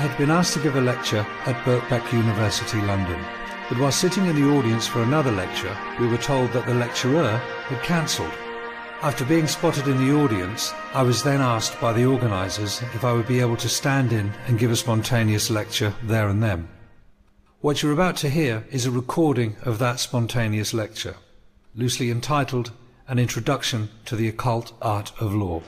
had been asked to give a lecture at Birkbeck University, London, but while sitting in the audience for another lecture, we were told that the lecturer had cancelled. After being spotted in the audience, I was then asked by the organisers if I would be able to stand in and give a spontaneous lecture there and then. What you're about to hear is a recording of that spontaneous lecture, loosely entitled An Introduction to the Occult Art of Law.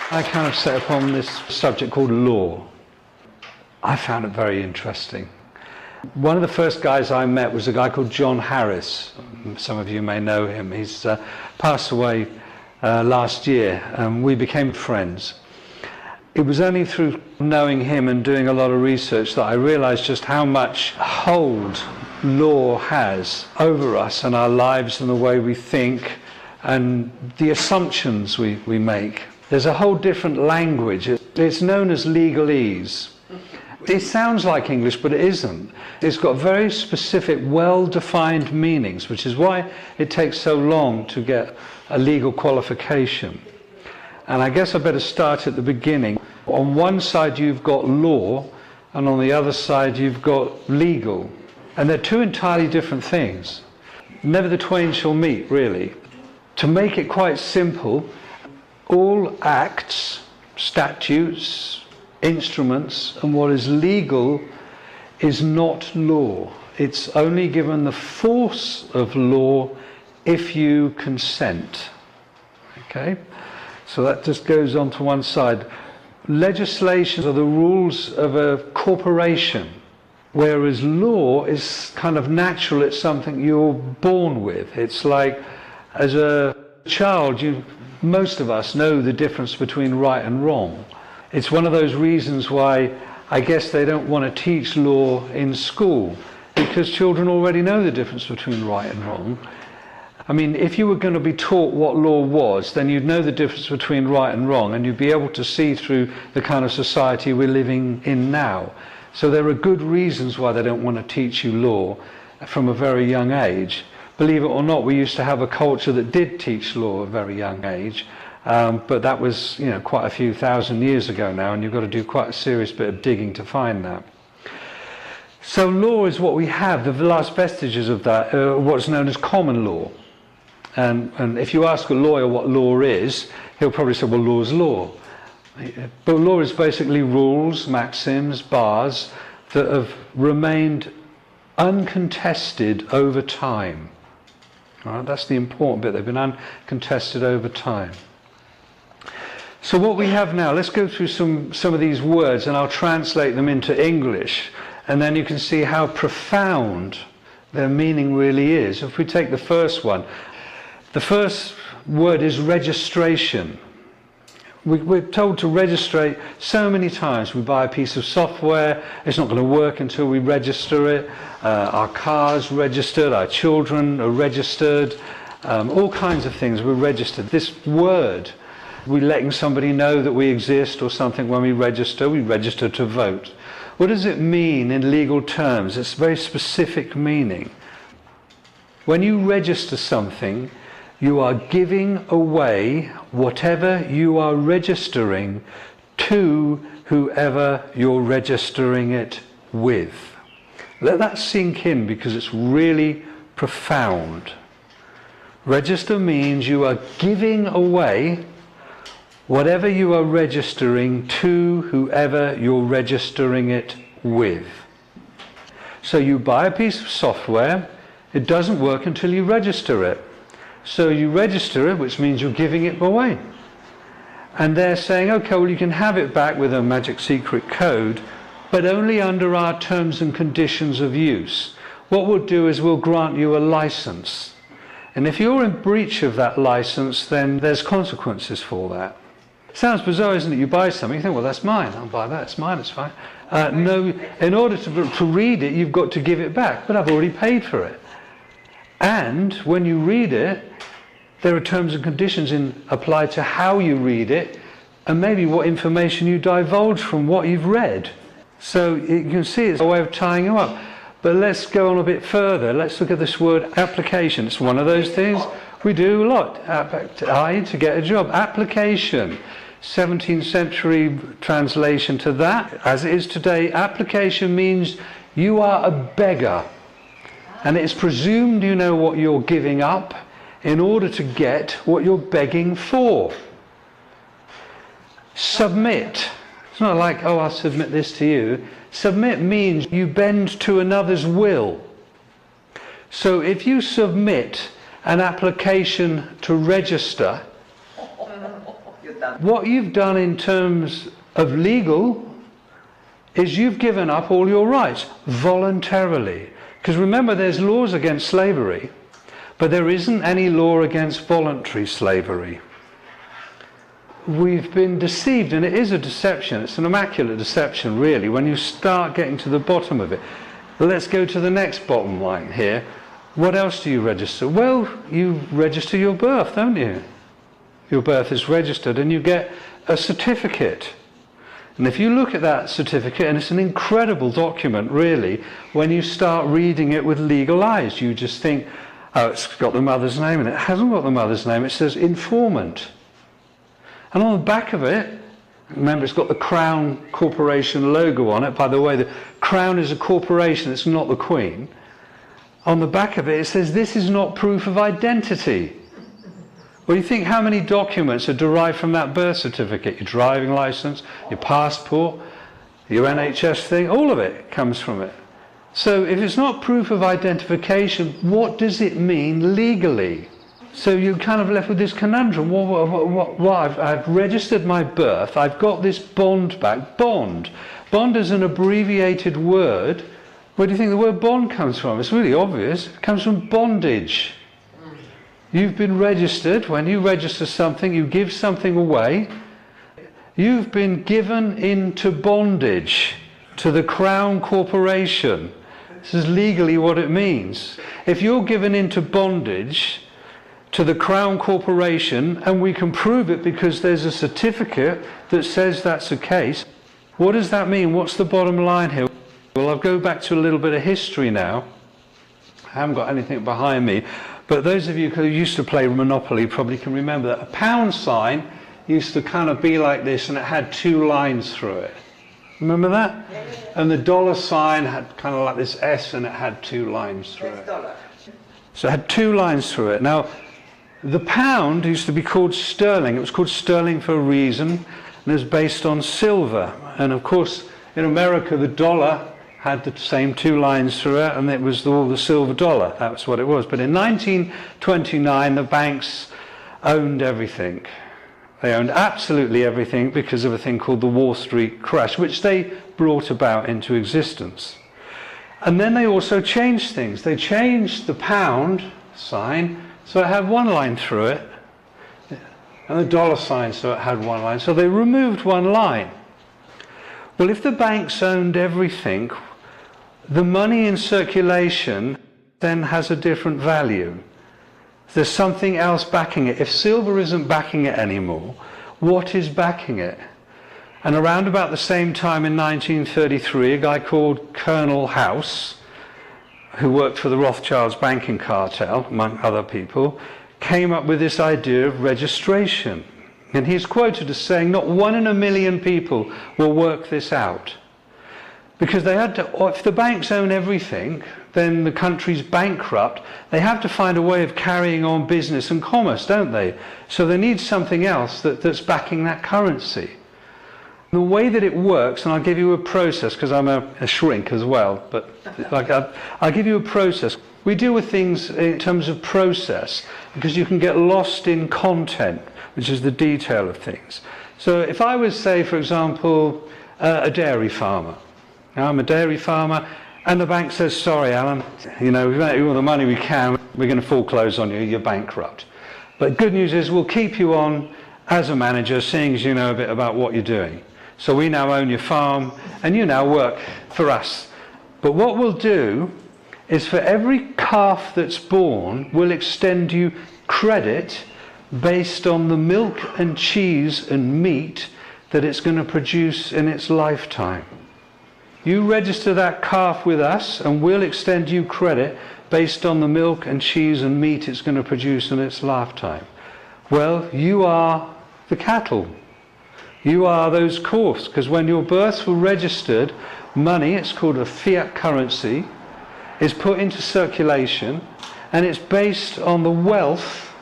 I kind of set upon this subject called law. I found it very interesting. One of the first guys I met was a guy called John Harris. Some of you may know him. He's passed away last year, and we became friends. It was only through knowing him and doing a lot of research that I realized just how much hold law has over us and our lives and the way we think and the assumptions we make. There's a whole different language. It's known as legalese. It sounds like English, but it isn't. It's got very specific, well-defined meanings, which is why it takes so long to get a legal qualification. And I guess I better start at the beginning. On one side you've got law, and on the other side you've got legal. And they're two entirely different things. Never the twain shall meet, really. To make it quite simple, all acts, statutes, instruments, and what is legal is not law. It's only given the force of law if you consent. Okay? So that just goes on to one side. Legislation are the rules of a corporation, whereas law is kind of natural. It's something you're born with. It's like, as a child, most of us know the difference between right and wrong. It's one of those reasons why I guess they don't want to teach law in school, because children already know the difference between right and wrong. I mean, if you were going to be taught what law was, then you'd know the difference between right and wrong, and you'd be able to see through the kind of society we're living in now. So there are good reasons why they don't want to teach you law from a very young age. Believe it or not, we used to have a culture that did teach law at a very young age, but that was, quite a few thousand years ago now, and you've got to do quite a serious bit of digging to find that. So law is what we have. The last vestiges of that are what's known as common law. And if you ask a lawyer what law is, he'll probably say, well, law's law. But law is basically rules, maxims, bars that have remained uncontested over time. All right, that's the important bit. They've been uncontested over time. So what we have now, let's go through some of these words, and I'll translate them into English, and then you can see how profound their meaning really is. If we take the first one, the first word is registration. We're told to register so many times. We buy a piece of software, it's not going to work until we register it. Our car's registered, our children are registered, all kinds of things we're registered. This word, we're letting somebody know that we exist or something when we register to vote. What does it mean in legal terms? It's a very specific meaning. When you register something, you are giving away whatever you are registering to whoever you're registering it with. Let that sink in, because it's really profound. Register means you are giving away whatever you are registering to whoever you're registering it with. So you buy a piece of software, it doesn't work until you register it. So you register it, which means you're giving it away. And they're saying, okay, well, you can have it back with a magic secret code, but only under our terms and conditions of use. What we'll do is we'll grant you a license. And if you're in breach of that license, then there's consequences for that. Sounds bizarre, isn't it? You buy something, you think, well, that's mine. I'll buy that. It's mine, it's fine. No, in order to read it, you've got to give it back. But I've already paid for it. And when you read it, there are terms and conditions applied to how you read it, and maybe what information you divulge from what you've read. So you can see it's a way of tying you up. But let's go on a bit further. Let's look at this word application. It's one of those things we do a lot. To get a job. Application. 17th century translation to that, as it is today, application means you are a beggar. And it's presumed you know what you're giving up in order to get what you're begging for. Submit. It's not like, oh, I'll submit this to you. Submit means you bend to another's will. So if you submit an application to register, what you've done in terms of legal is you've given up all your rights voluntarily. Because remember, there's laws against slavery, but there isn't any law against voluntary slavery. We've been deceived, and it is a deception. It's an immaculate deception, really, when you start getting to the bottom of it. Let's go to the next bottom line here. What else do you register? Well, you register your birth, don't you? Your birth is registered, and you get a certificate. And if you look at that certificate, and it's an incredible document, really, when you start reading it with legal eyes, you just think, oh, it's got the mother's name in it. It hasn't got the mother's name. It says informant. And on the back of it, remember, it's got the Crown Corporation logo on it. By the way, the Crown is a corporation, it's not the Queen. On the back of it, it says, this is not proof of identity. Well, you think how many documents are derived from that birth certificate? Your driving license, your passport, your NHS thing, all of it comes from it. So if it's not proof of identification, what does it mean legally? So you're kind of left with this conundrum. I've registered my birth, I've got this bond back. Bond. Bond is an abbreviated word. Where do you think the word bond comes from? It's really obvious. It comes from bondage. You've been registered. When you register something, you give something away. You've been given into bondage to the Crown Corporation. This is legally what it means. If you're given into bondage to the Crown Corporation, and we can prove it because there's a certificate that says that's the case, what does that mean? What's the bottom line here? Well, I'll go back to a little bit of history now. I haven't got anything behind me, but those of you who used to play Monopoly probably can remember that a pound sign used to kind of be like this, and it had two lines through it. Remember that? Yeah. And the dollar sign had kind of like this S, and it had two lines through it. So it had two lines through it. Now, the pound used to be called sterling. It was called sterling for a reason, and it was based on silver. And of course, in America, the dollar had the same two lines through it, and it was all the silver dollar. That was what it was. But in 1929, the banks owned everything. They owned absolutely everything because of a thing called the Wall Street crash, which they brought about into existence. And then they also changed things. They changed the pound sign so it had one line through it, and the dollar sign so it had one line. So they removed one line. Well, if the banks owned everything, the money in circulation then has a different value. There's something else backing it. If silver isn't backing it anymore, what is backing it? And around about the same time in 1933, a guy called Colonel House, who worked for the Rothschilds banking cartel, among other people, came up with this idea of registration. And he's quoted as saying, not 1 in a million people will work this out. Because they had to, if the banks own everything, then the country's bankrupt. They have to find a way of carrying on business and commerce, don't they? So they need something else that's backing that currency. The way that it works, and I'll give you a process, because I'm a shrink as well, but I'll give you a process. We deal with things in terms of process, because you can get lost in content, which is the detail of things. So if I was, say, for example, a dairy farmer. Now, I'm a dairy farmer, and the bank says, sorry, Alan, we've made all the money we can, we're going to foreclose on you, you're bankrupt. But good news is we'll keep you on as a manager, seeing as you know a bit about what you're doing. So we now own your farm, and you now work for us. But what we'll do is for every calf that's born, we'll extend you credit based on the milk and cheese and meat that it's going to produce in its lifetime. You register that calf with us, and we'll extend you credit based on the milk and cheese and meat it's going to produce in its lifetime. Well, you are the cattle. You are those course, because when your births were registered, money, it's called a fiat currency, is put into circulation, and it's based on the wealth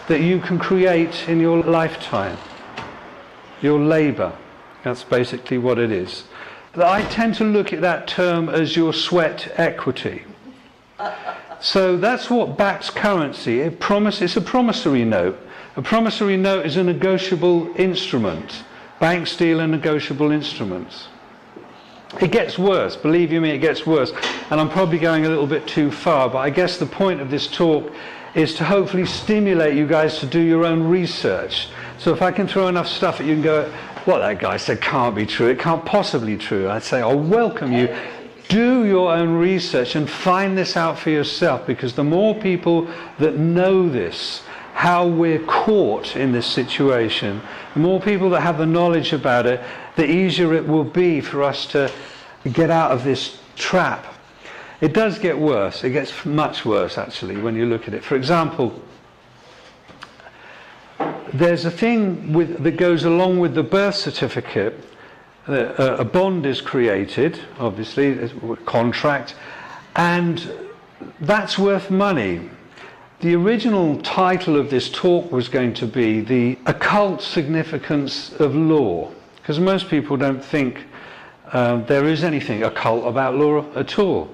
that you can create in your lifetime, your labour. That's basically what it is. I tend to look at that term as your sweat equity. So that's what backs currency. It's a promissory note. A promissory note is a negotiable instrument. Banks deal in negotiable instruments. It gets worse, believe you me, it gets worse. And I'm probably going a little bit too far, but I guess the point of this talk is to hopefully stimulate you guys to do your own research. So if I can throw enough stuff at you and go, what that guy said can't be true, it can't possibly be true, I'd say, I welcome you. Do your own research and find this out for yourself, because the more people that know this, how we're caught in this situation, the more people that have the knowledge about it, the easier it will be for us to get out of this trap. It does get worse. It gets much worse, actually, when you look at it. For example, there's a thing that goes along with the birth certificate. A bond is created, obviously, a contract, and that's worth money. The original title of this talk was going to be the occult significance of law, because most people don't think there is anything occult about law at all.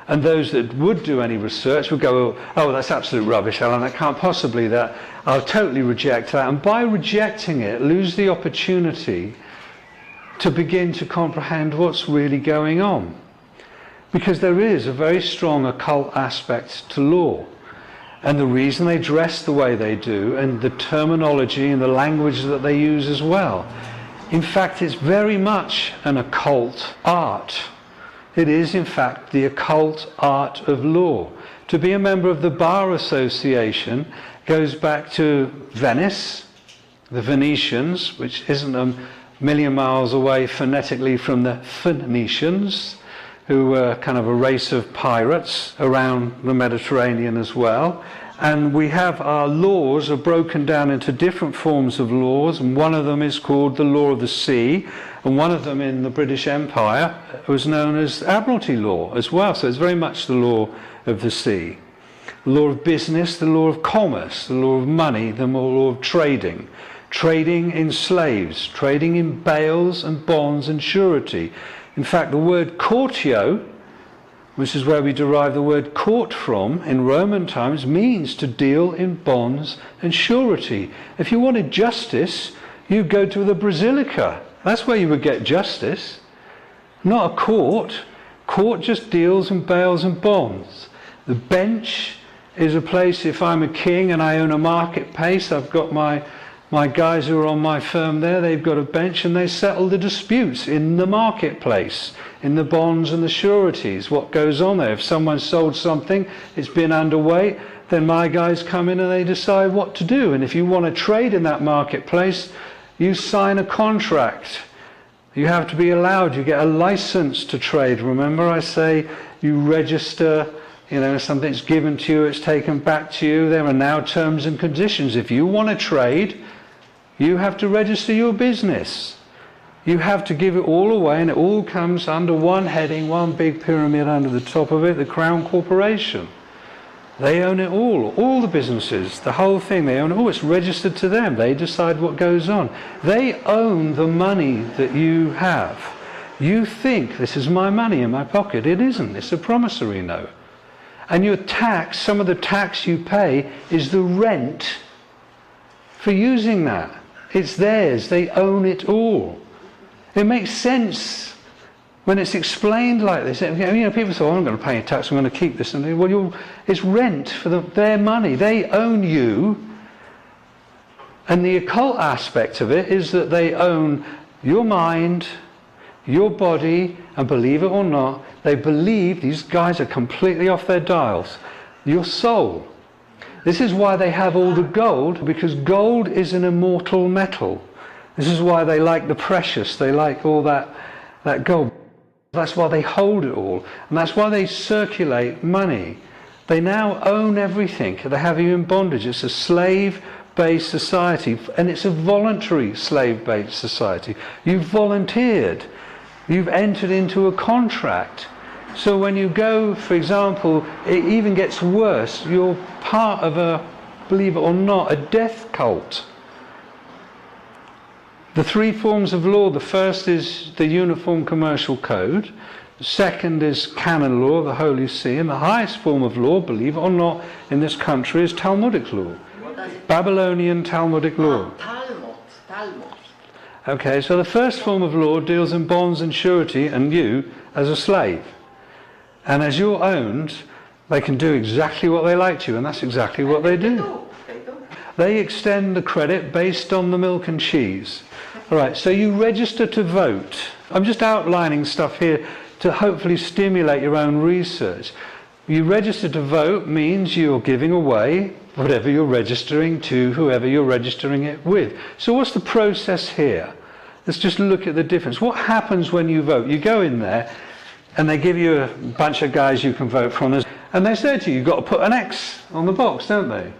And those that would do any research would go, oh, that's absolute rubbish, Alan, that can't possibly, that I'll totally reject that. And by rejecting it, lose the opportunity to begin to comprehend what's really going on. Because there is a very strong occult aspect to law. And the reason they dress the way they do, and the terminology and the language that they use as well. In fact, it's very much an occult art. It is, in fact, the occult art of law. To be a member of the Bar Association goes back to Venice, the Venetians, which isn't a million miles away phonetically from the Phoenicians, who were kind of a race of pirates around the Mediterranean as well. And we have our laws are broken down into different forms of laws, and one of them is called the law of the sea, and one of them in the British Empire was known as Admiralty law as well. So it's very much the law of the sea. The law of business, the law of commerce, the law of money, the law of trading. Trading in slaves, trading in bales and bonds and surety. In fact, the word courtio, which is where we derive the word court from in Roman times, means to deal in bonds and surety. If you wanted justice, you'd go to the basilica. That's where you would get justice. Not a court. Court just deals in bales and bonds. The bench is a place, if I'm a king and I own a marketplace, I've got my guys who are on my firm there, they've got a bench and they settle the disputes in the marketplace, in the bonds and the sureties, what goes on there. If someone's sold something, it's been underweight, then my guys come in and they decide what to do. And if you want to trade in that marketplace, you sign a contract. You have to be allowed, you get a license to trade. Remember I say you register, something's given to you, it's taken back to you. There are now terms and conditions. If you want to trade, you have to register your business. You have to give it all away, and it all comes under one heading, one big pyramid under the top of it, the Crown Corporation. They own it all the businesses, the whole thing, they own it all. It's registered to them. They decide what goes on. They own the money that you have. You think, this is my money in my pocket. It isn't. It's a promissory note. And your tax, some of the tax you pay is the rent for using that. It's theirs. They own it all. It makes sense when it's explained like this. People say, I'm going to pay a tax, I'm going to keep this. And it's rent for their money. They own you. And the occult aspect of it is that they own your mind, your body, and believe it or not, they believe, these guys are completely off their dials, your soul. This is why they have all the gold, because gold is an immortal metal. This is why they like the precious, they like all that gold. That's why they hold it all, and that's why they circulate money. They now own everything. They have you in bondage. It's a slave-based slave-based society, and it's a voluntary slave-based society. You've volunteered. You've entered into a contract. So when you go, for example, it even gets worse. You're part of a, believe it or not, a death cult. The three forms of law, the first is the Uniform Commercial Code. The second is canon law, the Holy See. And the highest form of law, believe it or not, in this country is Talmudic law. Babylonian Talmudic law. Talmud. Okay, so the first form of law deals in bonds and surety and you as a slave. And as you're owned, they can do exactly what they like to you, and that's exactly what they do. They extend the credit based on the milk and cheese. All right, so you register to vote. I'm just outlining stuff here to hopefully stimulate your own research. You register to vote means you're giving away whatever you're registering to whoever you're registering it with. So what's the process here? Let's just look at the difference. What happens when you vote? You go in there and they give you a bunch of guys you can vote from, and they say to you, you've got to put an X on the box, don't they?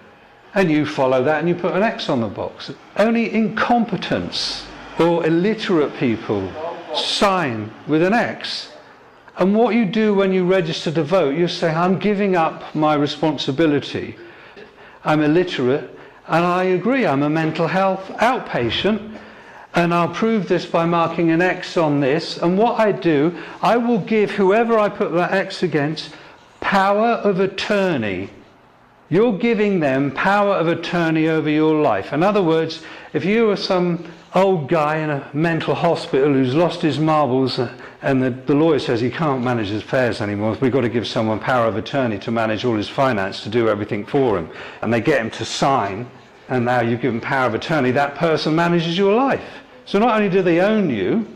And you follow that and you put an X on the box. Only incompetence or illiterate people sign with an X. And what you do when you register to vote, you say, I'm giving up my responsibility. I'm illiterate, and I agree, I'm a mental health outpatient, and I'll prove this by marking an X on this. And what I do, I will give whoever I put that X against power of attorney. You're giving them power of attorney over your life. In other words, if you were some old guy in a mental hospital who's lost his marbles and the lawyer says he can't manage his affairs anymore, we've got to give someone power of attorney to manage all his finance, to do everything for him, and they get him to sign, and now you've given power of attorney, that person manages your life. So not only do they own you,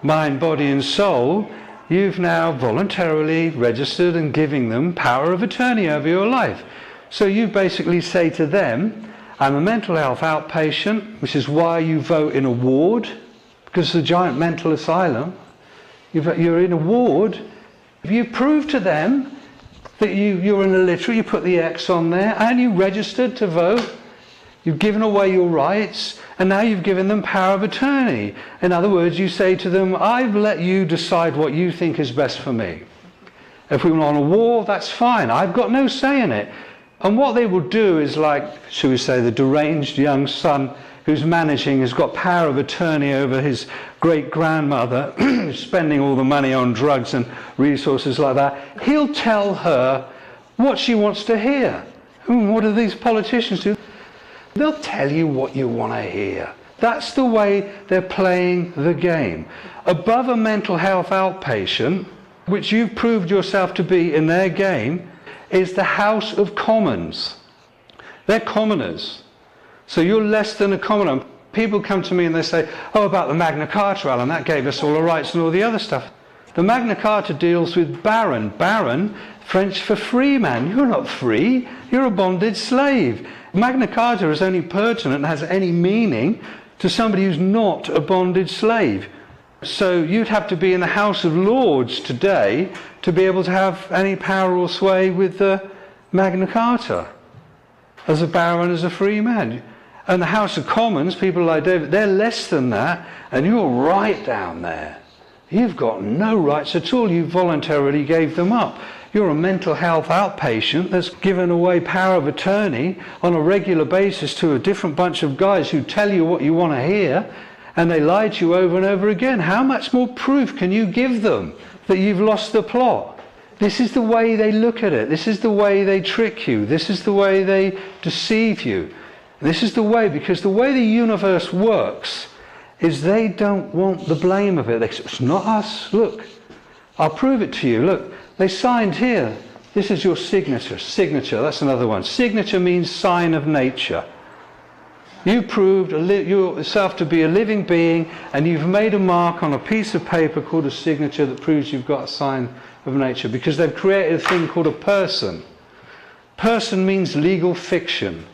mind, body and soul, you've now voluntarily registered and giving them power of attorney over your life. So you basically say to them, I'm a mental health outpatient, which is why you vote in a ward, because it's a giant mental asylum. You're in a ward. If you prove to them that you're an illiterate, you put the X on there, and you registered to vote, you've given away your rights, and now you've given them power of attorney. In other words, you say to them, I've let you decide what you think is best for me. If we went on a war, that's fine. I've got no say in it. And what they will do is, like, shall we say, the deranged young son who's managing has got power of attorney over his great-grandmother who's spending all the money on drugs and resources like that. He'll tell her what she wants to hear. What do these politicians do? They'll tell you what you want to hear. That's the way they're playing the game. Above a mental health outpatient, which you've proved yourself to be in their game, is the House of Commons. They're commoners. So you're less than a commoner. People come to me and they say, oh, about the Magna Carta, Alan, that gave us all the rights and all the other stuff. The Magna Carta deals with baron. Baron, French for free man. You're not free, you're a bonded slave. Magna Carta is only pertinent and has any meaning to somebody who's not a bonded slave. So you'd have to be in the House of Lords today to be able to have any power or sway with the Magna Carta as a baron, as a free man. And the House of Commons, people like David, they're less than that, and you're right down there. You've got no rights at all. You voluntarily gave them up. You're a mental health outpatient that's given away power of attorney on a regular basis to a different bunch of guys who tell you what you want to hear, and they lie to you over and over again. How much more proof can you give them that you've lost the plot? This is the way they look at it. This is the way they trick you. This is the way they deceive you. This is the way, because the way the universe works is they don't want the blame of it. They say, it's not us. Look, I'll prove it to you. Look, they signed here. This is your signature. Signature, that's another one. Signature means sign of nature. You proved yourself to be a living being, and you've made a mark on a piece of paper called a signature that proves you've got a sign of nature, because they've created a thing called a person. Person means legal fiction.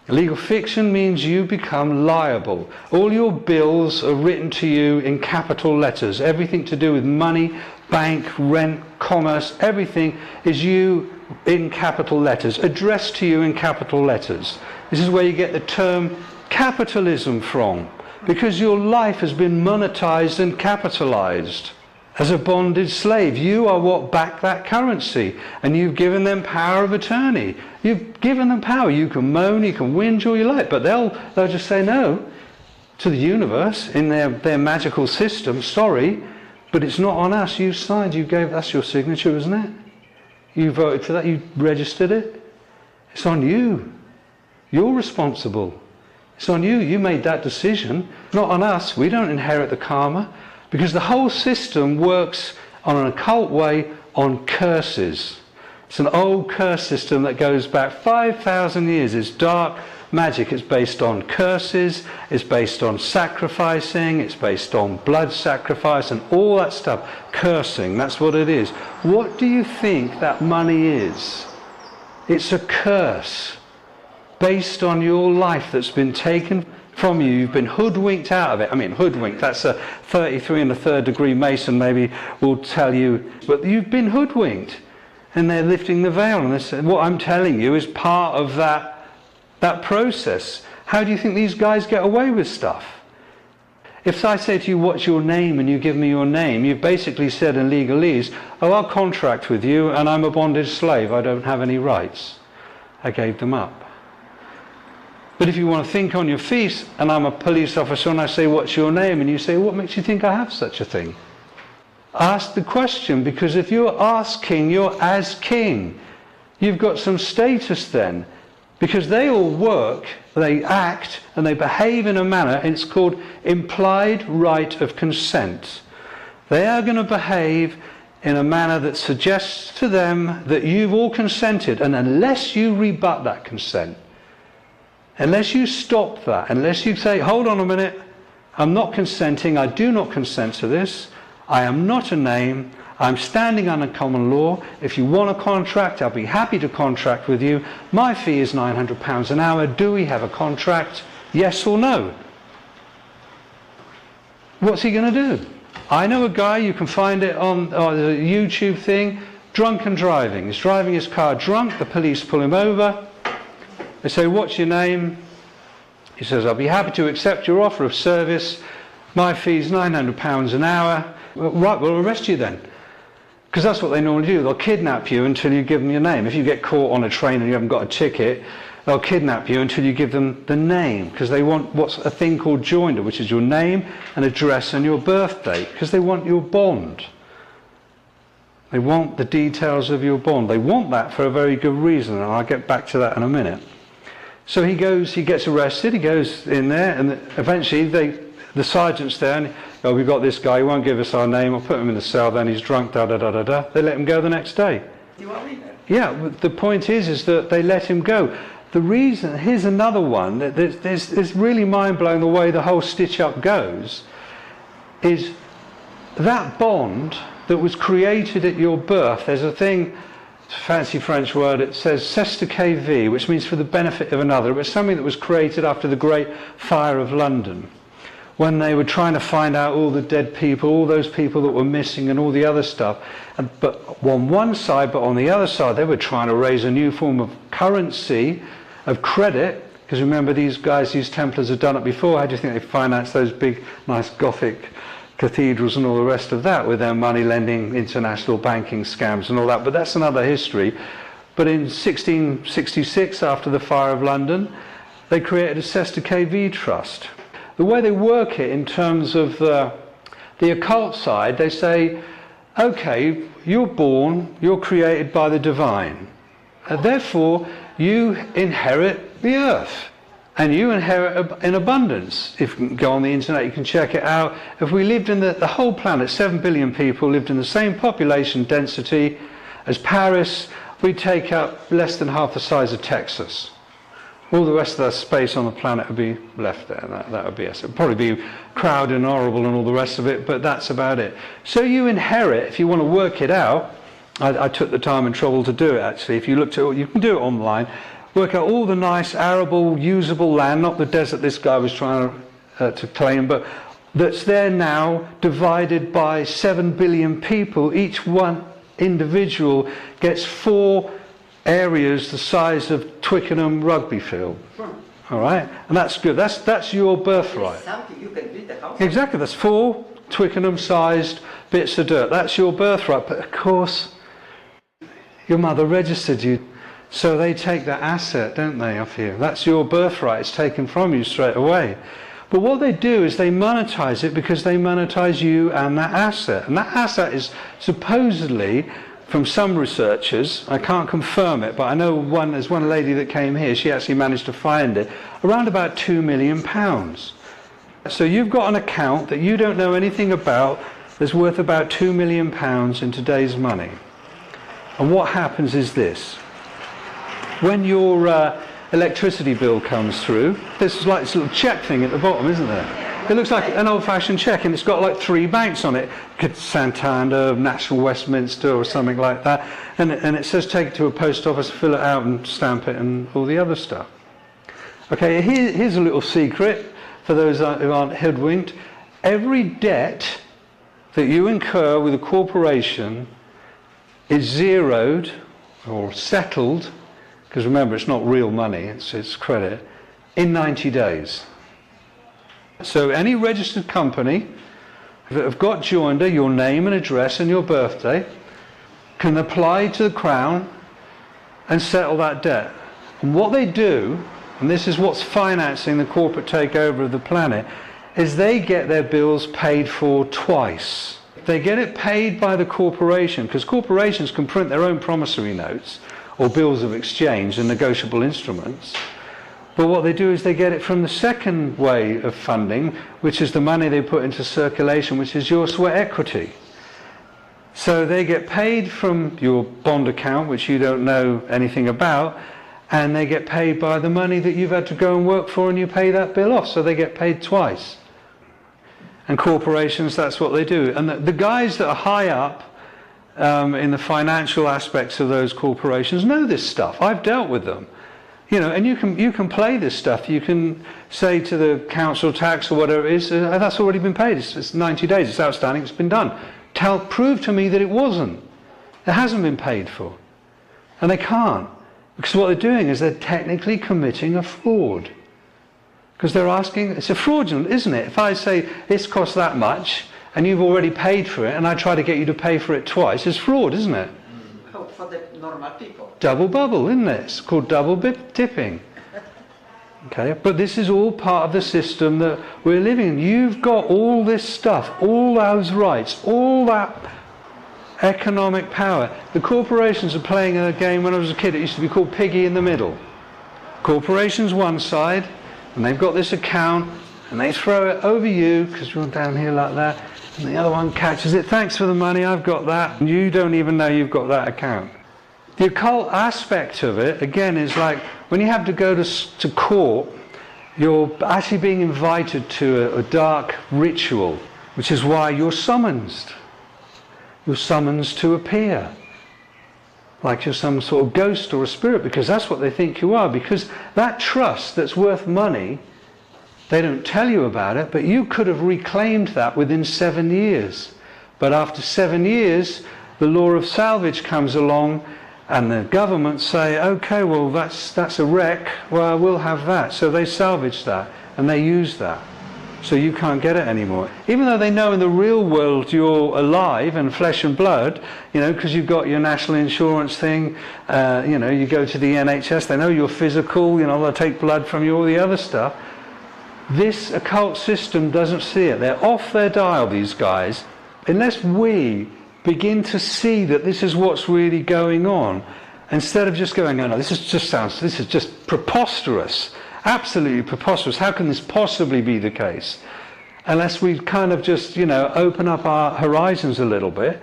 Legal fiction means you become liable. All your bills are written to you in capital letters. Everything to do with money, bank, rent, commerce, everything is you in capital letters, addressed to you in capital letters. This is where you get the term capitalism from, because your life has been monetized and capitalized. As a bonded slave, you are what back that currency, and you've given them power of attorney. You've given them power. You can moan, you can whinge all you like, but they'll just say no to the universe in their magical system. Sorry, but it's not on us. You signed, you gave, that's your signature, isn't it? You voted for that, you registered it. It's on you. You're responsible. It's on you. You made that decision. Not on us. We don't inherit the karma. Because the whole system works on an occult way on curses. It's an old curse system that goes back 5,000 years. It's dark magic. It's based on curses. It's based on sacrificing. It's based on blood sacrifice and all that stuff. Cursing, that's what it is. What do you think that money is? It's a curse based on your life that's been taken from you. You've been hoodwinked out of it. I mean, hoodwinked, that's a 33 and a third degree Mason maybe will tell you, but you've been hoodwinked, and they're lifting the veil, and this, what I'm telling you is part of that process. How do you think these guys get away with stuff? If I say to you, what's your name, and you give me your name, you've basically said in legalese, oh, I'll contract with you, and I'm a bonded slave, I don't have any rights. I gave them up. But if you want to think on your feet, and I'm a police officer and I say, what's your name? And you say, what makes you think I have such a thing? Ask the question, because if you're asking, you're as king. You've got some status then. Because they all work, they act, and they behave in a manner, and it's called implied right of consent. They are going to behave in a manner that suggests to them that you've all consented, and unless you rebut that consent, unless you stop that, unless you say, hold on a minute, I'm not consenting, I do not consent to this, I am not a name, I'm standing under common law, if you want a contract, I'll be happy to contract with you, my fee is £900 an hour, do we have a contract, yes or no? What's he going to do? I know a guy, you can find it on the YouTube thing, drunken driving. He's driving his car drunk, the police pull him over. They say, what's your name? He says, I'll be happy to accept your offer of service. My fee's £900 an hour. Well, right, we'll arrest you then. Because that's what they normally do. They'll kidnap you until you give them your name. If you get caught on a train and you haven't got a ticket, they'll kidnap you until you give them the name. Because they want what's a thing called joinder, which is your name and address and your birth date. Because they want your bond. They want the details of your bond. They want that for a very good reason. And I'll get back to that in a minute. So he gets arrested, he goes in there, and eventually the sergeant's there, and oh, we've got this guy, he won't give us our name, I'll put him in the cell, then he's drunk, da-da-da-da-da. They let him go the next day. You want me then? Yeah, the point is that they let him go. The reason, here's another one, it's really mind-blowing the way the whole stitch-up goes, is that bond that was created at your birth, there's a thing, it's a fancy French word, it says c'est de vie, which means for the benefit of another. It was something that was created after the Great Fire of London, when they were trying to find out all the dead people, all those people that were missing and all the other stuff. But on one side, but on the other side, they were trying to raise a new form of currency, of credit, because remember these guys, these Templars had done it before. How do you think they financed those big, nice Gothic cathedrals and all the rest of that with their money lending, international banking scams and all that? But that's another history. But in 1666, after the Fire of London, they created a c'est de vie trust. The way they work it in terms of the occult side, they say, okay, you're born, you're created by the divine, and therefore you inherit the earth. And you inherit in abundance. If you can go on the internet, you can check it out. If we lived in the whole planet, 7 billion people lived in the same population density as Paris, we'd take up less than half the size of Texas. All the rest of the space on the planet would be left there. That would be us. It would probably be crowded and horrible and all the rest of it, but that's about it. So you inherit, if you want to work it out, I took the time and trouble to do it actually. If you looked at it, you can do it online. Work out all the nice, arable, usable land, not the desert this guy was trying to claim, but that's there now, divided by 7 billion people. Each one individual gets 4 areas the size of Twickenham rugby field. All right, and that's good. That's your birthright. Something you can build a house. Exactly. That's 4 Twickenham-sized bits of dirt. That's your birthright. But of course, your mother registered you, so they take that asset, don't they, off you? That's your birthright. It's taken from you straight away. But what they do is they monetize it because they monetize you and that asset. And that asset is supposedly, from some researchers, I can't confirm it, but I know there's one lady that came here, she actually managed to find it, around about £2 million. So you've got an account that you don't know anything about that's worth about £2 million in today's money. And what happens is this. When your electricity bill comes through, there's like this little check thing at the bottom, isn't there? It looks like an old-fashioned check, and it's got like 3 banks on it. Santander, National Westminster, or something like that. And it says take it to a post office, fill it out and stamp it and all the other stuff. Okay, here's a little secret for those who aren't hoodwinked. Every debt that you incur with a corporation is zeroed or settled, because remember, it's not real money, it's credit, in 90 days. So any registered company that have got joinder, your name and address and your birthday, can apply to the Crown and settle that debt. And what they do, and this is what's financing the corporate takeover of the planet, is they get their bills paid for twice. They get it paid by the corporation, because corporations can print their own promissory notes or bills of exchange and negotiable instruments. But what they do is they get it from the second way of funding, which is the money they put into circulation, which is your sweat equity. So they get paid from your bond account, which you don't know anything about, and they get paid by the money that you've had to go and work for, and you pay that bill off, so they get paid twice. And corporations, that's what they do. And the guys that are high up in the financial aspects of those corporations know this stuff. I've dealt with them. You know, and you can play this stuff. You can say to the council tax or whatever it is, that's already been paid. It's 90 days. It's outstanding. It's been done. Prove to me that it wasn't. It hasn't been paid for. And they can't. Because what they're doing is they're technically committing a fraud. Because they're asking, it's a fraudulent, isn't it? If I say, this costs that much, and you've already paid for it, and I try to get you to pay for it twice, it's fraud, isn't it? For the normal people. Double bubble, isn't it? It's called double tipping. Okay, but this is all part of the system that we're living in. You've got all this stuff, all those rights, all that economic power. The corporations are playing a game. When I was a kid, it used to be called Piggy in the Middle. Corporations one side, and they've got this account, and they throw it over you, because you're down here like that, and the other one catches it. Thanks for the money, I've got that. And you don't even know you've got that account. The occult aspect of it, again, is like when you have to go to court, you're actually being invited to a dark ritual, which is why you're summoned. You're summoned to appear, like you're some sort of ghost or a spirit, because that's what they think you are. Because that trust that's worth money, they don't tell you about it, but you could have reclaimed that within 7 years. But after 7 years, the law of salvage comes along, and the government say, okay, well, that's a wreck, well, we'll have that. So they salvage that, and they use that. So you can't get it anymore. Even though they know in the real world you're alive and flesh and blood, you know, because you've got your national insurance thing, you know, you go to the NHS, they know you're physical, you know, they'll take blood from you, all the other stuff. This occult system doesn't see it. They're off their dial, these guys. Unless we begin to see that this is what's really going on, instead of just going, oh no, this is just preposterous, absolutely preposterous. How can this possibly be the case? Unless we kind of just, you know, open up our horizons a little bit,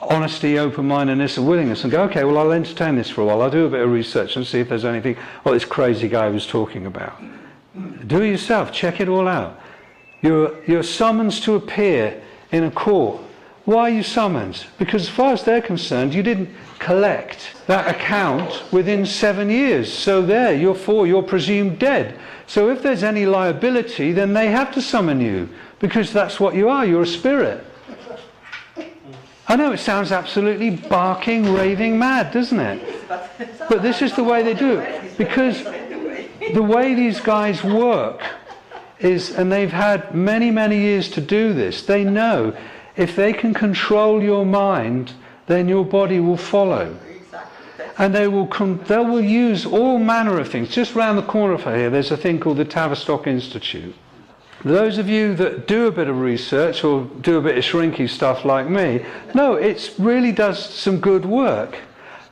honesty, open-mindedness and willingness, and go, okay, well, I'll entertain this for a while. I'll do a bit of research and see if there's anything what this crazy guy was talking about. Do it yourself. Check it all out. You're summoned to appear in a court. Why are you summoned? Because as far as they're concerned, you didn't collect that account within 7 years. So there, you're presumed dead. So if there's any liability, then they have to summon you, because that's what you are. You're a spirit. I know it sounds absolutely barking, raving mad, doesn't it? But this is the way they do it. Because the way these guys work is, and they've had many, many years to do this, they know if they can control your mind, then your body will follow. And they will use all manner of things. Just round the corner from here, there's a thing called the Tavistock Institute. Those of you that do a bit of research or do a bit of shrinky stuff like me, no, it really does some good work,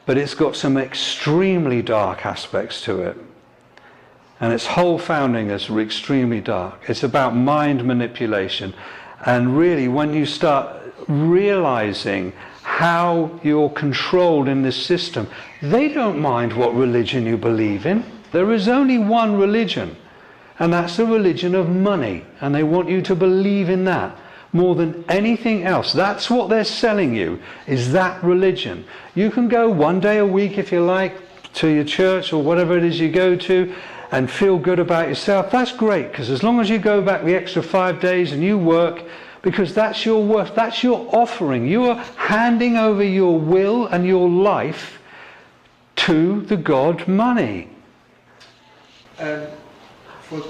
but it's got some extremely dark aspects to it. And its whole founding is extremely dark. It's about mind manipulation. And really, when you start realizing how you're controlled in this system, they don't mind what religion you believe in. There is only one religion, and that's the religion of money. And they want you to believe in that more than anything else. That's what they're selling you, is that religion. You can go one day a week, if you like, to your church or whatever it is you go to, and feel good about yourself. That's great, because as long as you go back the extra 5 days and you work, because that's your worth, that's your offering. You are handing over your will and your life to the god money. And for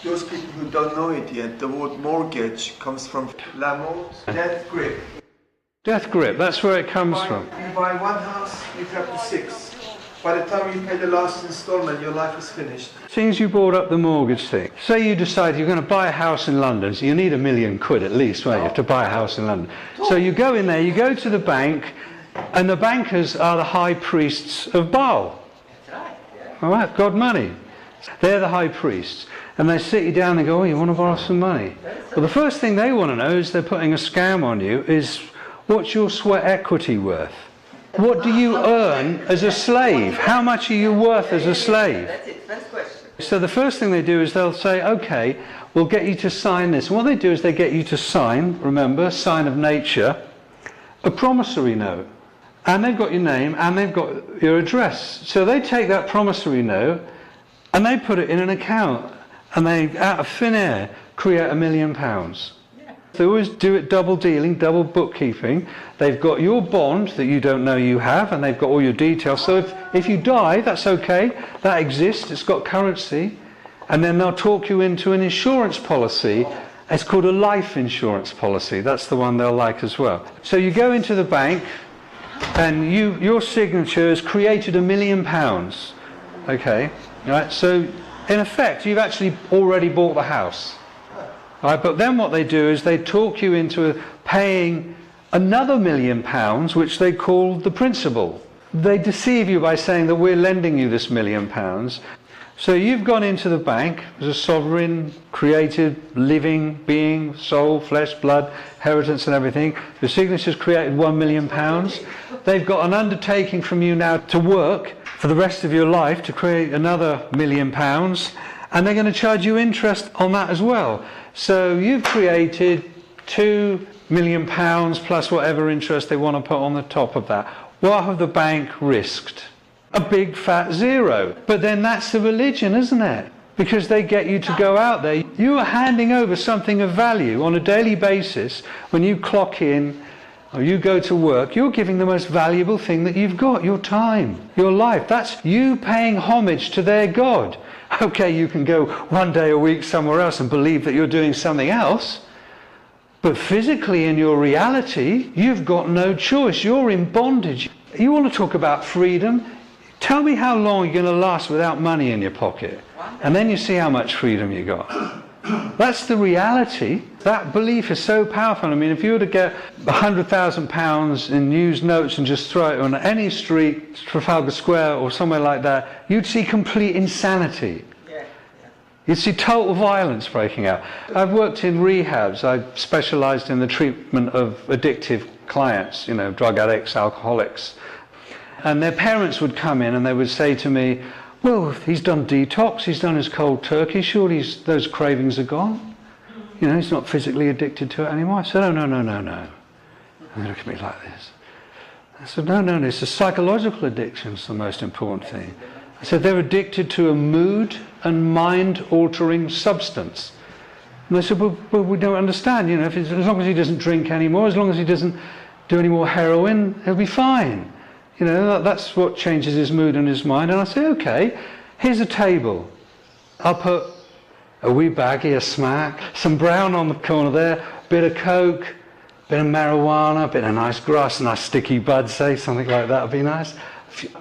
those people who don't know it yet, the word mortgage comes from la mort, death grip. Death grip, that's where it comes from. You buy one house, you have to 6. By the time you pay the last installment, your life is finished. Since you brought up the mortgage thing, say you decide you're going to buy a house in London, so you need £1 million at least, won't you, to buy a house in London. So you go in there, you go to the bank, and the bankers are the high priests of Baal. That's right, yeah. All right, God money. They're the high priests. And they sit you down and go, oh, you want to borrow some money? Well, the first thing they want to know is they're putting a scam on you is, what's your sweat equity worth? What do you earn as a slave? How much are you worth as a slave? That's it, first question. So the first thing they do is they'll say, okay, we'll get you to sign this. And what they do is they get you to sign, remember, sign of nature, a promissory note. And they've got your name and they've got your address. So they take that promissory note and they put it in an account. And they, out of thin air, create £1 million. They always do it double dealing, double bookkeeping. They've got your bond that you don't know you have, and they've got all your details. So if you die, that's okay. That exists. It's got currency. And then they'll talk you into an insurance policy. It's called a life insurance policy. That's the one they'll like as well. So you go into the bank, and your signature has created £1 million. Okay, right. So in effect, you've actually already bought the house. Right, but then what they do is they talk you into paying another £1 million, which they call the principal. They deceive you by saying that we're lending you this £1 million. So you've gone into the bank as a sovereign, created, living being, soul, flesh, blood, inheritance and everything. Your signature's created £1 million. They've got an undertaking from you now to work for the rest of your life to create another £1 million. And they're going to charge you interest on that as well. So you've created £2 million plus whatever interest they want to put on the top of that. What have the bank risked? A big fat zero. But then that's the religion, isn't it? Because they get you to go out there. You are handing over something of value on a daily basis. When you clock in or you go to work, you're giving the most valuable thing that you've got, your time, your life. That's you paying homage to their God. Okay, you can go one day a week somewhere else and believe that you're doing something else, but physically in your reality, you've got no choice. You're in bondage. You want to talk about freedom? Tell me how long you're going to last without money in your pocket, and then you see how much freedom you got. That's the reality. That belief is so powerful. I mean, if you were to get £100,000 in used notes and just throw it on any street, Trafalgar Square or somewhere like that, you'd see complete insanity. You'd see total violence breaking out. I've worked in rehabs. I've specialised in the treatment of addictive clients, you know, drug addicts, alcoholics. And their parents would come in and they would say to me, well, he's done detox, he's done his cold turkey, surely those cravings are gone. You know, he's not physically addicted to it anymore. I said, oh, no. And they look at me like this. I said, no, it's the psychological addiction's the most important thing. I said, they're addicted to a mood and mind-altering substance. And they said, well, we don't understand, you know, as long as he doesn't drink anymore, as long as he doesn't do any more heroin, he'll be fine. You know, that's what changes his mood and his mind. And I say, okay, here's a table. I'll put a wee baggie of smack, some brown on the corner there, a bit of coke, a bit of marijuana, a bit of nice grass, a nice sticky bud, say, something like that would be nice.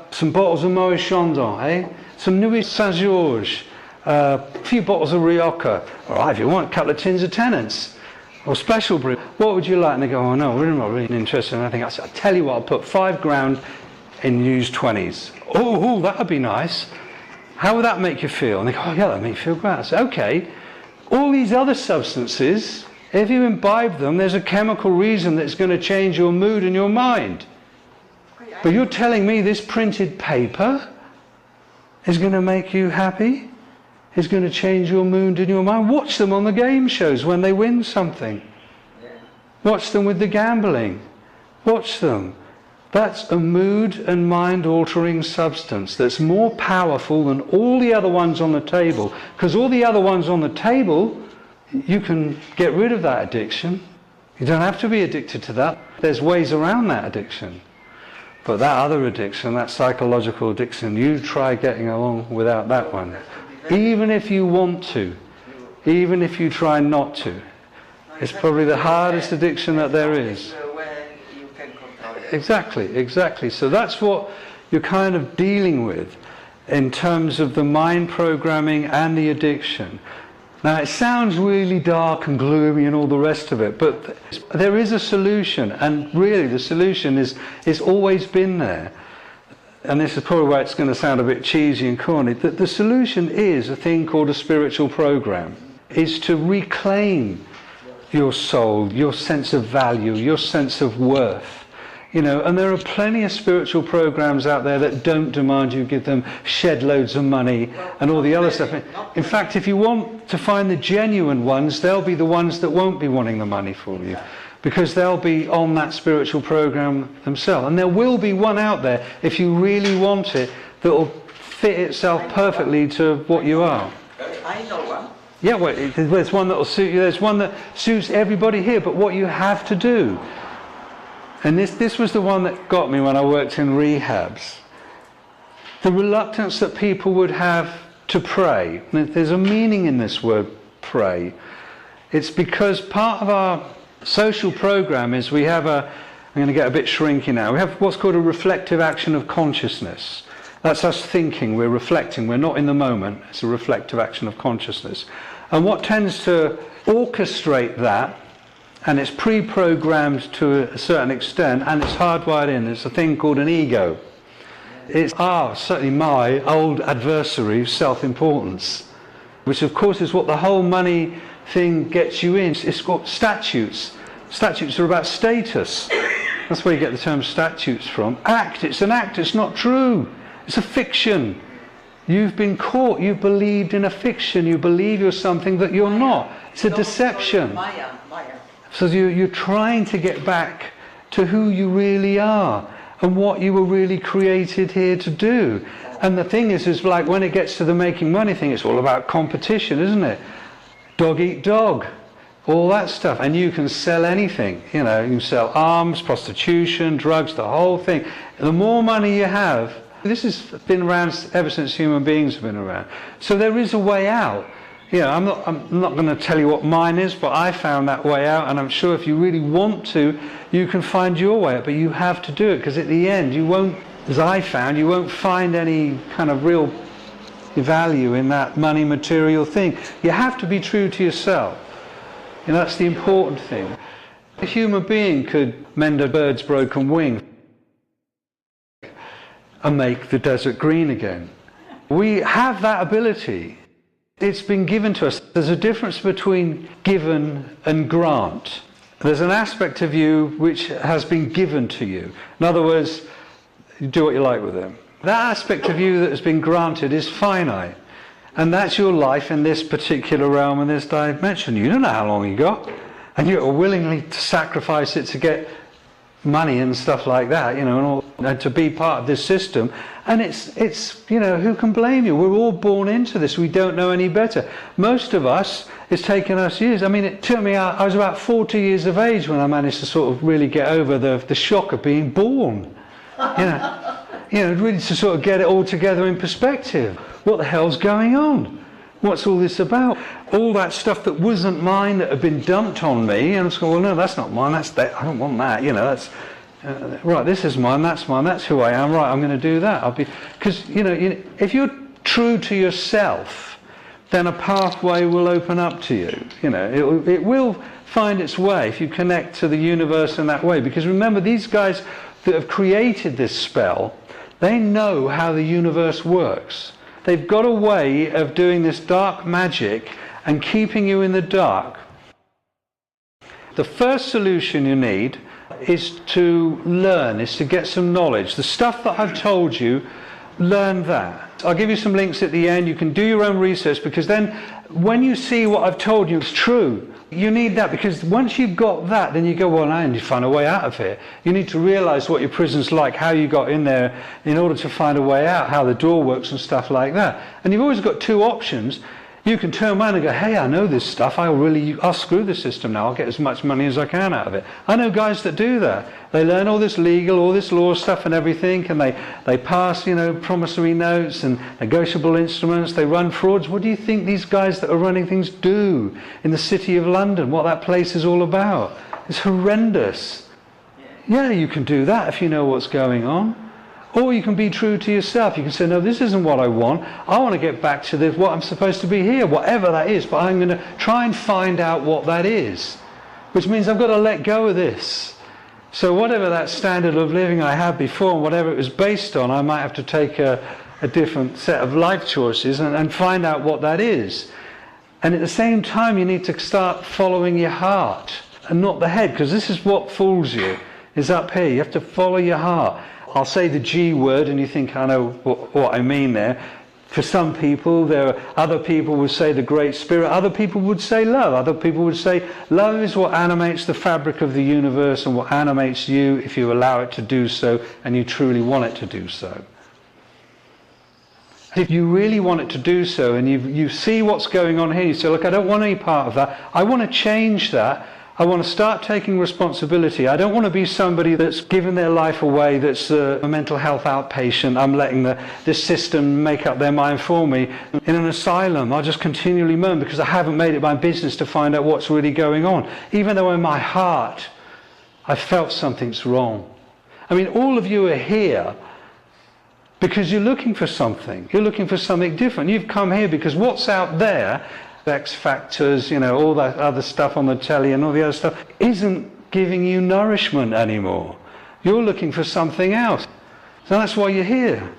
Some bottles of Moet Chandon, eh? Some Nuit Saint-Georges, a few bottles of Rioja, or if you want, a couple of tins of Tennant's, or special brew. What would you like? And they go, oh no, we're not really interested in anything. I said, I'll tell you what, I'll put £5,000 in used 20s. Oh, that would be nice. How would that make you feel? And they go, oh yeah, that makes me feel great. I said, okay, all these other substances, if you imbibe them, there's a chemical reason that's going to change your mood and your mind. But you're telling me this printed paper is going to make you happy? Is going to change your mood and your mind? Watch them on the game shows when they win something. Watch them with the gambling. Watch them. That's a mood and mind altering substance that's more powerful than all the other ones on the table. Because all the other ones on the table, you can get rid of that addiction. You don't have to be addicted to that. There's ways around that addiction. But that other addiction, that psychological addiction, you try getting along without that one. Even if you want to, even if you try not to. It's probably the hardest addiction that there is. Exactly. So that's what you're kind of dealing with in terms of the mind programming and the addiction. Now it sounds really dark and gloomy and all the rest of it, but there is a solution, and really the solution is always been there. And this is probably why it's going to sound a bit cheesy and corny. The solution is a thing called a spiritual program. Is to reclaim your soul, your sense of value, your sense of worth. You know, and there are plenty of spiritual programs out there that don't demand you give them shed loads of money and all the other stuff. In fact, if you want to find the genuine ones, they'll be the ones that won't be wanting the money for you, because they'll be on that spiritual program themselves. And there will be one out there, if you really want it, that will fit itself perfectly to what you are. I know one. Yeah, well, there's one that will suit you. There's one that suits everybody here. But what you have to do, and this was the one that got me when I worked in rehabs, the reluctance that people would have to pray. There's a meaning in this word, pray. It's because part of our social program is we have I'm going to get a bit shrinky now, we have what's called a reflective action of consciousness. That's us thinking, we're reflecting, we're not in the moment. It's a reflective action of consciousness. And what tends to orchestrate that, and it's pre-programmed to a certain extent, and it's hardwired in, it's a thing called an ego. It's certainly my old adversary, self-importance, which of course is what the whole money thing gets you in. It's got statutes. Statutes are about status. That's where you get the term statutes from. It's an act, it's not true. It's a fiction. You've been caught, you believed in a fiction, you believe you're something that you're not. It's a deception. Maya. So you're trying to get back to who you really are and what you were really created here to do. And the thing is like when it gets to the making money thing, it's all about competition, isn't it? Dog eat dog, all that stuff. And you can sell anything, you know, you can sell arms, prostitution, drugs, the whole thing. The more money you have, this has been around ever since human beings have been around. So there is a way out. You know, I'm not going to tell you what mine is, but I found that way out, and I'm sure if you really want to, you can find your way out, but you have to do it, because at the end you won't, as I found, you won't find any kind of real value in that money material thing. You have to be true to yourself. You know, that's the important thing. A human being could mend a bird's broken wing and make the desert green again. We have that ability. It's been given to us. There's a difference between given and grant. There's an aspect of you which has been given to you. In other words, you do what you like with them. That aspect of you that has been granted is finite. And that's your life in this particular realm and this dimension. You don't know how long you got. And you're willingly to sacrifice it to get money and stuff like that, you know, and and to be part of this system. And it's you know, who can blame you? We're all born into this. We don't know any better. Most of us, it's taken us years. I mean, it took me, I was about 40 years of age when I managed to sort of really get over the shock of being born. You know, really to sort of get it all together in perspective. What the hell's going on? What's all this about? All that stuff that wasn't mine that had been dumped on me, and I was going, well, no, that's not mine. That's that. I don't want that. You know, that's right. This is mine. That's mine. That's who I am. Right, I'm going to do that. Because you know, if you're true to yourself, then a pathway will open up to you. You know, it will find its way if you connect to the universe in that way. Because remember, these guys that have created this spell, they know how the universe works. They've got a way of doing this dark magic and keeping you in the dark. The first solution you need is to learn, is to get some knowledge. The stuff that I've told you, learn that. I'll give you some links at the end. You can do your own research, because then when you see what I've told you is true, you need that, because once you've got that, then you go, well, I need to find a way out of here. You need to realize what your prison's like, how you got in there in order to find a way out, how the door works and stuff like that. And you've always got two options. You can turn around and go, hey, I know this stuff. I'll screw the system now. I'll get as much money as I can out of it. I know guys that do that. They learn all this legal, all this law stuff and everything, and they pass, you know, promissory notes and negotiable instruments. They run frauds. What do you think these guys that are running things do in the City of London? What that place is all about? It's horrendous. Yeah, you can do that if you know what's going on. Or you can be true to yourself. You can say, no, this isn't what I want. I want to get back to this, what I'm supposed to be here, whatever that is. But I'm going to try and find out what that is. Which means I've got to let go of this. So whatever that standard of living I had before, and whatever it was based on, I might have to take a different set of life choices and find out what that is. And at the same time, you need to start following your heart and not the head. Because this is what fools you, is up here. You have to follow your heart. I'll say the G word and you think I know what I mean there. For some people, other people would say the Great Spirit, other people would say love, other people would say love is what animates the fabric of the universe and what animates you if you allow it to do so and you truly want it to do so. If you really want it to do so and you see what's going on here, you say, look, I don't want any part of that, I want to change that. I want to start taking responsibility. I don't want to be somebody that's given their life away, that's a mental health outpatient. I'm letting this system make up their mind for me. In an asylum, I'll just continually moan because I haven't made it my business to find out what's really going on. Even though in my heart, I felt something's wrong. I mean, all of you are here because you're looking for something. You're looking for something different. You've come here because what's out there, X Factors, you know, all that other stuff on the telly and all the other stuff, isn't giving you nourishment anymore. You're looking for something else. So that's why you're here.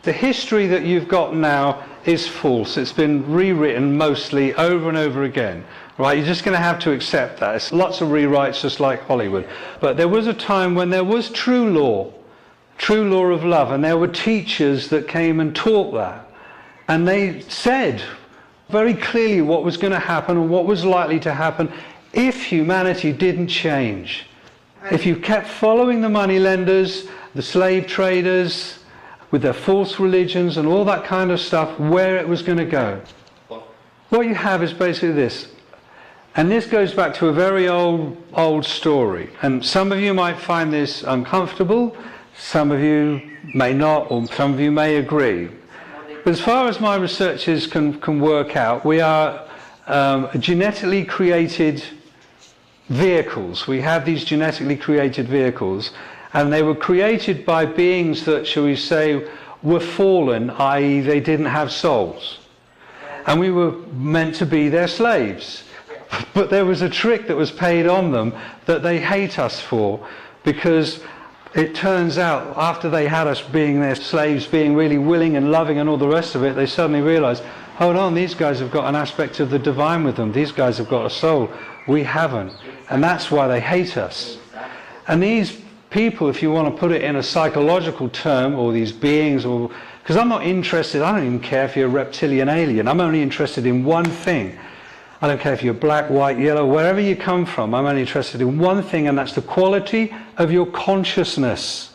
The history that you've got now is false. It's been rewritten mostly over and over again. Right? You're just going to have to accept that. It's lots of rewrites just like Hollywood. But there was a time when there was true law of love, and there were teachers that came and taught that. And they said very clearly what was going to happen and what was likely to happen if humanity didn't change. If you kept following the moneylenders, the slave traders, with their false religions and all that kind of stuff, where it was going to go. What you have is basically this. And this goes back to a very old story. And some of you might find this uncomfortable, some of you may not, or some of you may agree. But as far as my researchers can work out, we are genetically created vehicles. We have these genetically created vehicles, and they were created by beings that, shall we say, were fallen, i.e. they didn't have souls. And we were meant to be their slaves. But there was a trick that was paid on them that they hate us for, because it turns out, after they had us being their slaves, being really willing and loving and all the rest of it, they suddenly realised, hold on, these guys have got an aspect of the divine with them. These guys have got a soul. We haven't. And that's why they hate us. And these people, if you want to put it in a psychological term, or these beings, or because I'm not interested, I don't even care if you're a reptilian alien. I'm only interested in one thing. I don't care if you're black, white, yellow, wherever you come from, I'm only interested in one thing, and that's the quality of your consciousness.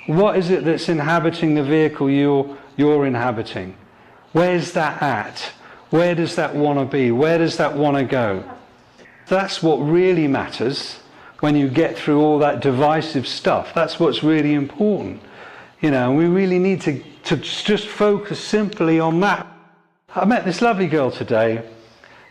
What is it that's inhabiting the vehicle you're inhabiting? Where's that at? Where does that want to be? Where does that want to go? That's what really matters when you get through all that divisive stuff. That's what's really important. You know, and we really need to just focus simply on that. I met this lovely girl today,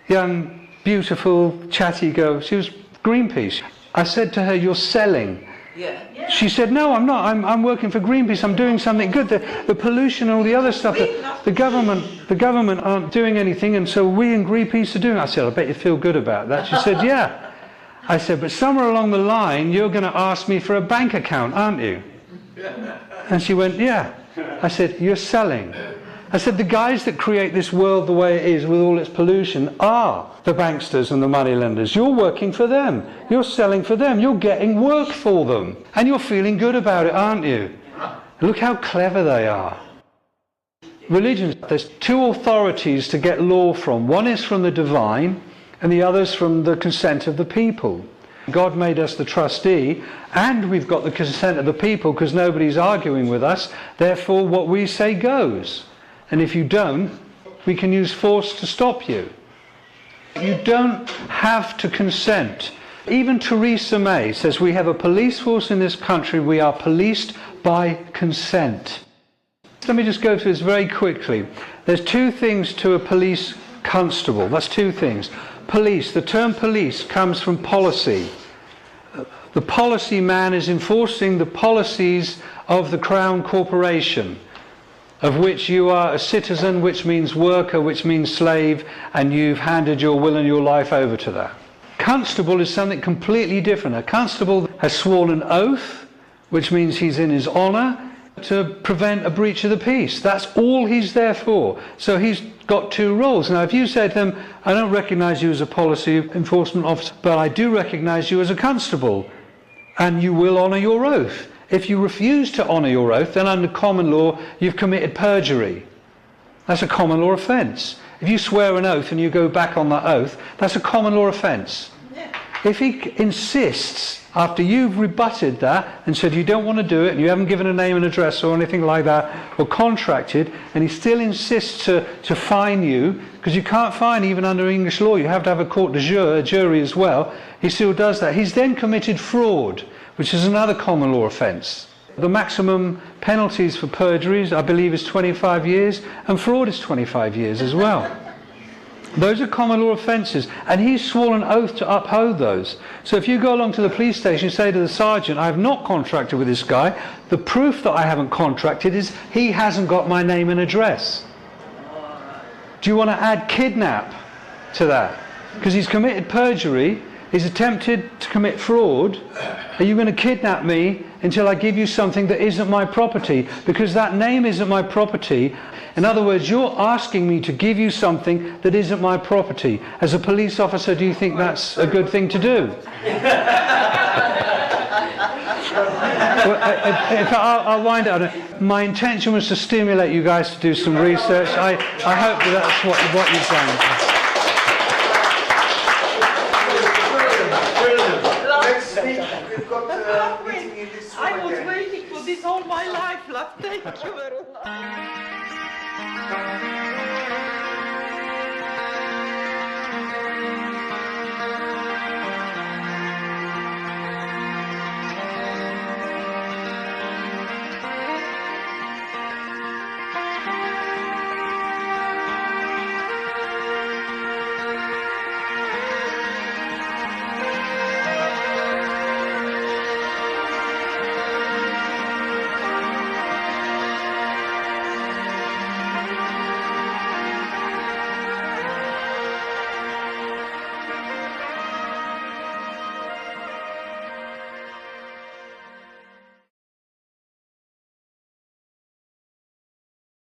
young, beautiful, chatty girl. She was Greenpeace. I said to her, "You're selling." Yeah. She said, "No, I'm not. I'm working for Greenpeace. I'm doing something good. The pollution and all the other stuff, the government aren't doing anything, and so we in Greenpeace are doing it." I said, "I bet you feel good about that." She said, "Yeah." I said, "But somewhere along the line, you're going to ask me for a bank account, aren't you?" And she went, "Yeah." I said, "You're selling." I said, "The guys that create this world the way it is with all its pollution are the banksters and the moneylenders. You're working for them. You're selling for them. You're getting work for them. And you're feeling good about it, aren't you?" Look how clever they are. Religions, there's two authorities to get law from. One is from the divine, and the other is from the consent of the people. God made us the trustee, and we've got the consent of the people because nobody's arguing with us. Therefore, what we say goes. And if you don't, we can use force to stop you. You don't have to consent. Even Theresa May says we have a police force in this country. We are policed by consent. Let me just go through this very quickly. There's two things to a police constable. That's two things. Police. The term police comes from policy. The policy man is enforcing the policies of the Crown Corporation, of which you are a citizen, which means worker, which means slave, and you've handed your will and your life over to that. Constable is something completely different. A constable has sworn an oath, which means he's in his honour, to prevent a breach of the peace. That's all he's there for. So he's got two roles. Now, if you say to them, "I don't recognise you as a policy enforcement officer, but I do recognise you as a constable, and you will honour your oath." If you refuse to honour your oath, then under common law, you've committed perjury. That's a common law offence. If you swear an oath and you go back on that oath, that's a common law offence. If he insists, after you've rebutted that and said you don't want to do it, and you haven't given a name and address or anything like that, or contracted, and he still insists to fine you, because you can't fine even under English law, you have to have a court de jure, a jury as well, he still does that. He's then committed fraud, which is another common law offence. The maximum penalties for perjuries, I believe, is 25 years, and fraud is 25 years as well. Those are common law offences, and he's sworn an oath to uphold those. So if you go along to the police station and say to the sergeant, "I have not contracted with this guy, the proof that I haven't contracted is he hasn't got my name and address." Do you want to add kidnap to that? Because he's committed perjury, he's attempted to commit fraud. Are you going to kidnap me until I give you something that isn't my property? Because that name isn't my property. In other words, you're asking me to give you something that isn't my property. As a police officer, do you think that's a good thing to do? I'll wind up. My intention was to stimulate you guys to do some research. I hope that's what you've done. Next week we've got a meeting in this room I was again. waiting for this all my life, love. Thank you very much.